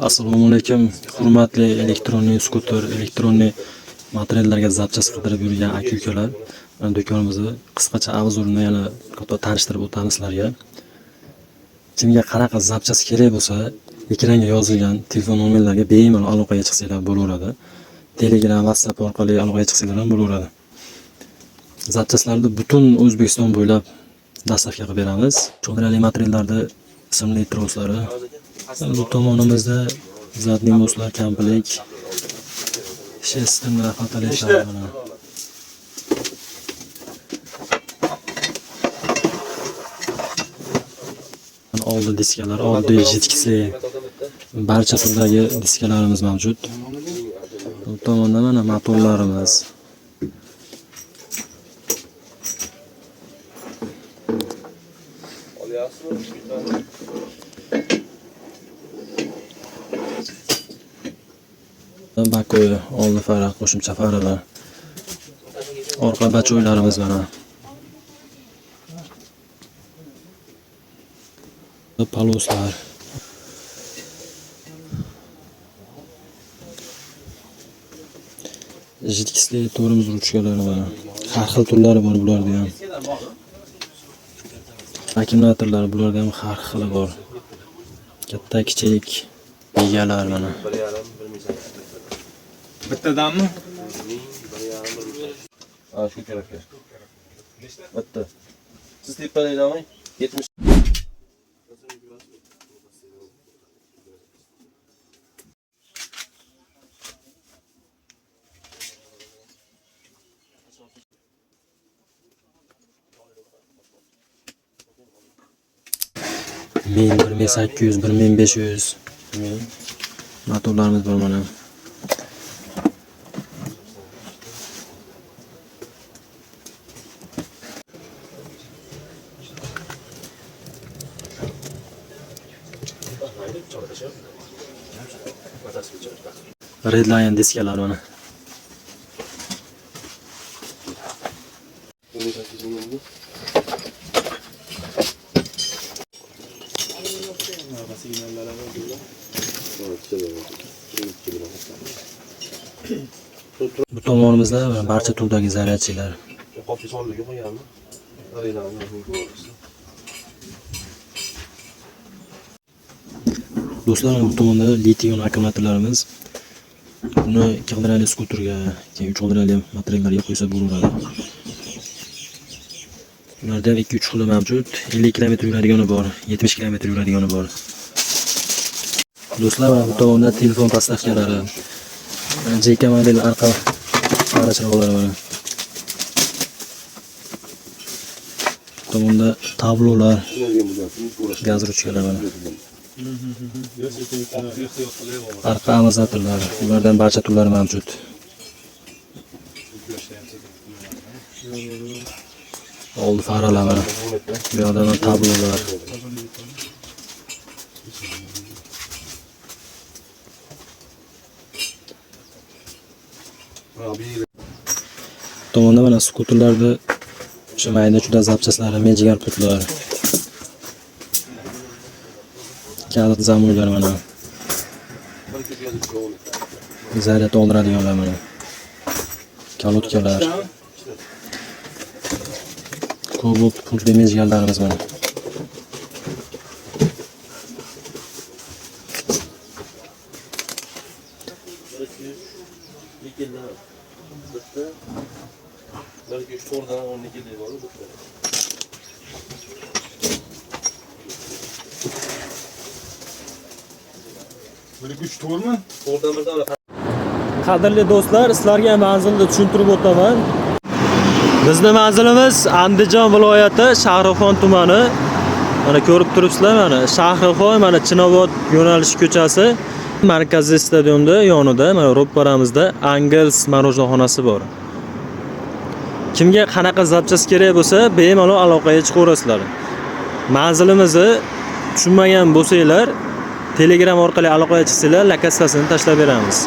Assalomu alaykum, hurmatli elektronli skuter, elektronli materiallarga zapchast qidirib yurgan aka-ukalar. Mana do'konimizni qisqacha obzorini yana tanishtirib o'tamiz sizlarga. Kimga qanaqa zapchast kerak bo'lsa, ekranga yozilgan telefon nomerlariga bemalol aloqaga chiqsanglar bo'laveradi. Telegram, WhatsApp orqali aloqaga chiqsanglar ham bo'laveradi. Zapchastlarni butun O'zbekiston bo'ylab dastavka qilib beramiz. Cho'ndirali materiallarda ismli troslari. Bu tomonimizda zadniy moslar, komplet, shestimlar, fotolislar mana. Oldi diskalar, oldi jitkisi, barcha turdagi diskalarimiz mavjud. Bu tomonda mana motorlarimiz. Bakoy, oldi faraq, qo'shimcha faralar. Orqa bachoylarimiz mana. Paloslar. Jitkisli to'rimiz ruchkalari mana. Har xil turlari bor bularda ham. Akkumulyatorlar bularda ham har xili bor. Katta, kichik egalar mana. Bittadanmi? Shu kerak. Bitta. Siz tepalaylamay 70. Men 1800, 1500 motorlarimiz bor mana. Redline diskalar mana. Bu tomonimizda barcha turdagi zaryadchilar. Do'stlar, bu tomonda litium akkumulyatorlarimiz. Buni kag'dirali skuterga, keyin 3 g'ildirali materiallarga qo'ysa bo'laveradi. Ularda 2-3 xili mavjud. 50 km yuradigani bor, 70 km yuradigani bor. Do'stlar, bu tomonda telefon dastavkalari, JK model arqa chiroqlari bor. Bu tomonda tablolar, gaz ruchkalari bor. Arqa amortizatorlar, ulardan barcha turlari mavjud. Oldi faralar bor. Bu yerda tablolar. Tomonda mana skuterlarda o'sha mayda juda zapchastlari, mejigar putlar. Kalit zamurlar mana. Zaryad oldiradiganlar mana. Kalotkalar. Kobalt pultli mejigarlarimiz mana. Qadrli do'stlar, sizlarga manzilni tushuntirib o'taman. Bizning manzilimiz Andijon viloyati Shahrixon tumani. Mana ko'rib turibsizlar, mana Shahrixon, mana Chinobod yo'nalish ko'chasi, markaziy stadionda yonida, mana ro'paramizda Angels marojnoxonasi bor. Kimga qanaqa zapchast kerak bo'lsa, bemalol aloqaga chiqaverasizlar. Manzilimizni tushunmagan bo'lsanglar, Telegram orqali aloqaga chiqsanglar, lokatsiyasini tashlab beramiz.